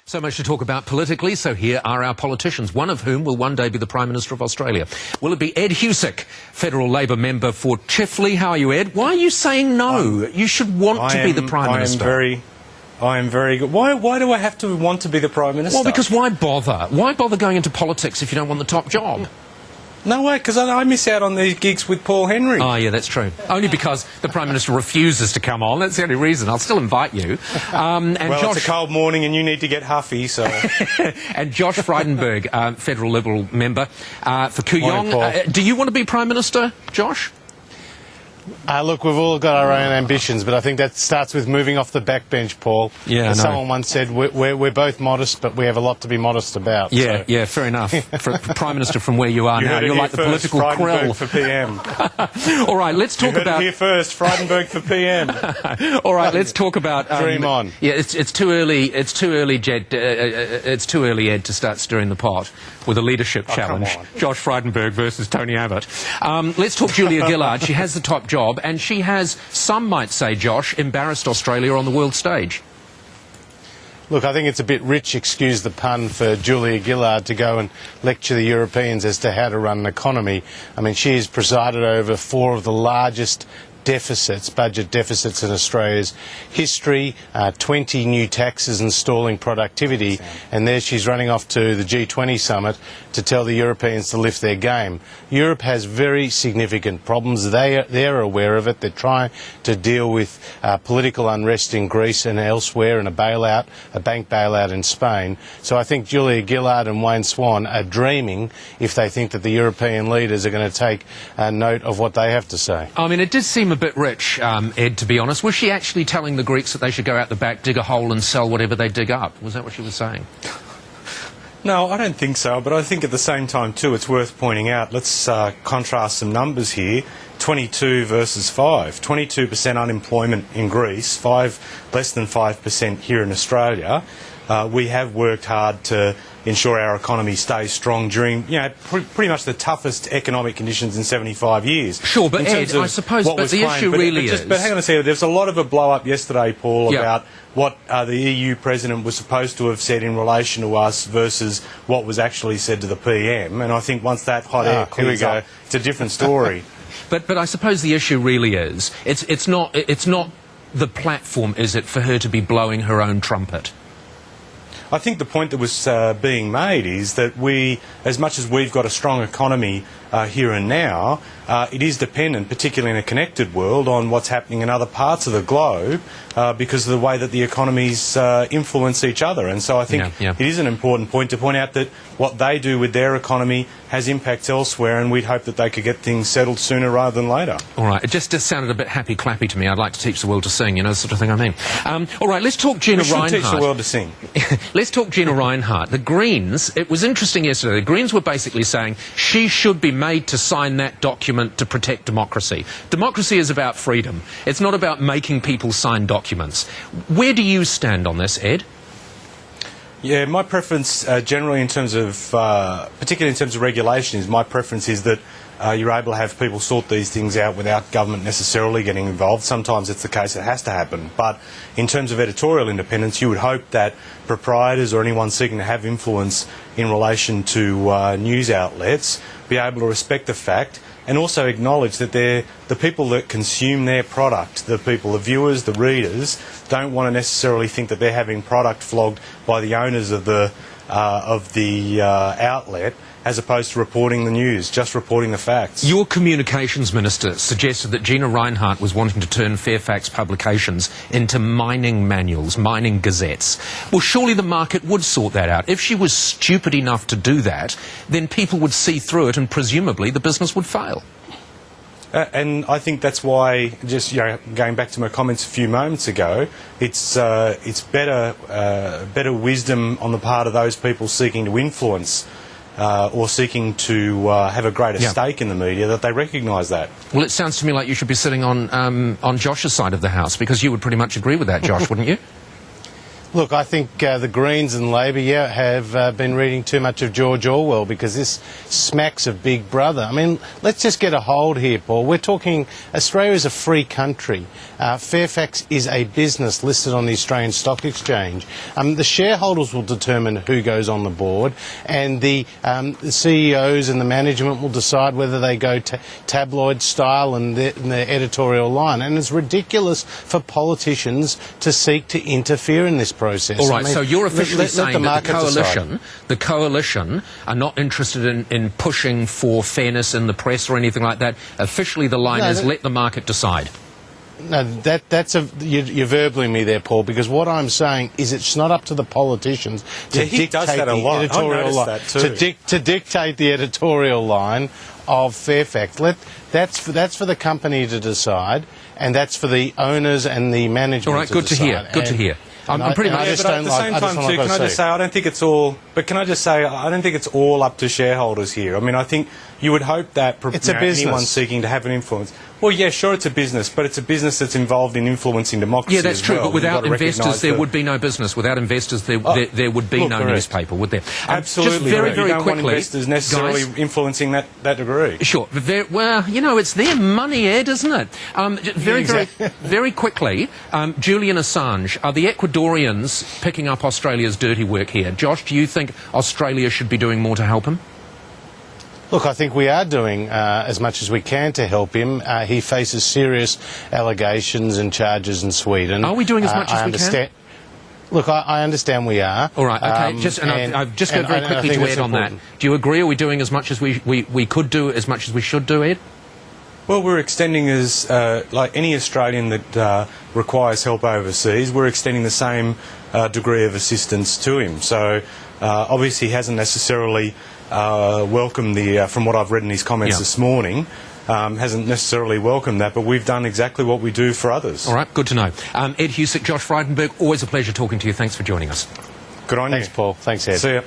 So much to talk about politically, so here are our politicians, one of whom will one day be the Prime Minister of Australia. Will it be Ed Husic, Federal Labor member for Chifley? How are you, Ed? Why are you saying no? You should want to be the Prime Minister. I am very good. Why do I have to want to be the Prime Minister? Well, because why bother? Why bother going into politics if you don't want the top job? No way, because I miss out on these gigs with Paul Henry. Oh, yeah, that's true. Only because the Prime Minister refuses to come on. That's the only reason. I'll still invite you. And well, Josh... it's a cold morning and you need to get huffy, so... And Josh Frydenberg, Federal Liberal member for Kooyong. Do you want to be Prime Minister, Josh? Look, we've all got our own ambitions, but I think that starts with moving off the backbench, Paul. Yeah, as someone once said, we're both modest, but we have a lot to be modest about. Yeah, so. yeah, fair enough. For Prime Minister from where you are now, you're like the political krill. For PM. All right, let's talk about... You heard it here first, Frydenberg for PM. All right, let's talk about... Dream on. Yeah, it's too early. It's too early, Jed. It's too early, Ed, to start stirring the pot with a leadership challenge. Josh Frydenberg versus Tony Abbott. Let's talk Julia Gillard. She has the top job, and she has, some might say, Josh, embarrassed Australia on the world stage. Look, I think it's a bit rich, excuse the pun, for Julia Gillard to go and lecture the Europeans as to how to run an economy. I mean, she has presided over 4 of the largest budget deficits in Australia's history, 20 new taxes and stalling productivity, and there she's running off to the G20 summit to tell the Europeans to lift their game. Europe has very significant problems. They're aware of it. They're trying to deal with political unrest in Greece and elsewhere, and a bank bailout in Spain. So I think Julia Gillard and Wayne Swan are dreaming if they think that the European leaders are going to take note of what they have to say. I mean, it does seem a bit rich, Ed, to be honest. Was she actually telling the Greeks that they should go out the back, dig a hole and sell whatever they dig up? Was that what she was saying? No, I don't think so, but I think at the same time, too, it's worth pointing out, let's contrast some numbers here. 22 versus 5. 22% unemployment in Greece, less than 5% here in Australia. We have worked hard to ensure our economy stays strong during, pretty much the toughest economic conditions in 75 years. Sure, but Ed, I suppose, but the issue really is... But hang on a second, there's a lot of a blow-up yesterday, Paul, about what the EU President was supposed to have said in relation to us versus what was actually said to the PM, and I think once that hot air clears up, it's a different story. But I suppose the issue really is, it's not the platform, is it, for her to be blowing her own trumpet? I think the point that was being made is that we, as much as we've got a strong economy here and now, it is dependent, particularly in a connected world, on what's happening in other parts of the globe because of the way that the economies influence each other. And so I think it is an important point to point out that what they do with their economy has impacts elsewhere, and we'd hope that they could get things settled sooner rather than later. All right, it just sounded a bit happy-clappy to me. I'd like to teach the world to sing, you know, the sort of thing I mean. All right, let's talk Gina Rinehart. We should teach the world to sing. Let's talk Gina Rinehart. The Greens, it was interesting yesterday, the Greens were basically saying she should be made to sign that document to protect democracy. Democracy is about freedom. It's not about making people sign documents. Where do you stand on this, Ed? Yeah, my preference generally in terms of, particularly in terms of regulation, my preference is that you're able to have people sort these things out without government necessarily getting involved. Sometimes it's the case it has to happen. But in terms of editorial independence, you would hope that proprietors or anyone seeking to have influence in relation to news outlets be able to respect the fact and also acknowledge that they're the people that consume their product, the people, the viewers, the readers, don't want to necessarily think that they're having product flogged by the owners of the outlet, as opposed to reporting the news, just reporting the facts. Your communications minister suggested that Gina Rinehart was wanting to turn Fairfax publications into mining manuals, mining gazettes. Well, surely the market would sort that out. If she was stupid enough to do that, then people would see through it and presumably the business would fail. And I think that's why, just going back to my comments a few moments ago, it's better wisdom on the part of those people seeking to influence or seeking to have a greater stake in the media, that they recognise that. Well, it sounds to me like you should be sitting on Josh's side of the house, because you would pretty much agree with that, Josh, wouldn't you? Look, I think the Greens and Labor, have been reading too much of George Orwell, because this smacks of Big Brother. I mean, let's just get a hold here, Paul. We're talking Australia is a free country. Fairfax is a business listed on the Australian Stock Exchange. The shareholders will determine who goes on the board, and the CEOs and the management will decide whether they go tabloid style and their editorial line. And it's ridiculous for politicians to seek to interfere in this process. All right, I mean, so you're officially saying that decide. the coalition are not interested in pushing for fairness in the press or anything like that. Officially, the line is let the market decide. No, you're verbally me there, Paul, because what I'm saying is it's not up to the politicians to dictate the editorial line. To dictate the editorial line of Fairfax. That's for the company to decide, and that's for the owners and the management. All right, good to hear. Good to hear. I'm pretty much. But at the same time, too, can I just say I don't think it's all. But can I just say I don't think it's all up to shareholders here. I mean, I think you would hope that it's a business. Anyone seeking to have an influence. Well, yeah, sure, it's a business, but it's a business that's involved in influencing democracy. Yeah, that's true. Well. But without investors, there would be no business. Without investors, there would be no newspaper, would there? Absolutely. Just very, very you don't quickly, want investors necessarily influencing that degree. Sure. Well, you know, it's their money, Ed, isn't it? Very quickly, Julian Assange. Are the Ecuadorians picking up Australia's dirty work here? Josh, do you think Australia should be doing more to help him? Look, I think we are doing as much as we can to help him. He faces serious allegations and charges in Sweden. Are we doing as much as we can? Look, I understand we are. All right, okay. I've just got very quickly to Ed on that. Do you agree? Are we doing as much as we could do, as much as we should do, Ed? Well, we're extending as, like any Australian that requires help overseas, we're extending the same degree of assistance to him. So, obviously he hasn't necessarily welcomed from what I've read in his comments this morning, hasn't necessarily welcomed that, but we've done exactly what we do for others. All right, good to know. Ed Husic, Josh Frydenberg, always a pleasure talking to you. Thanks for joining us. Good on you. Thanks, Paul. Thanks, Ed. See ya.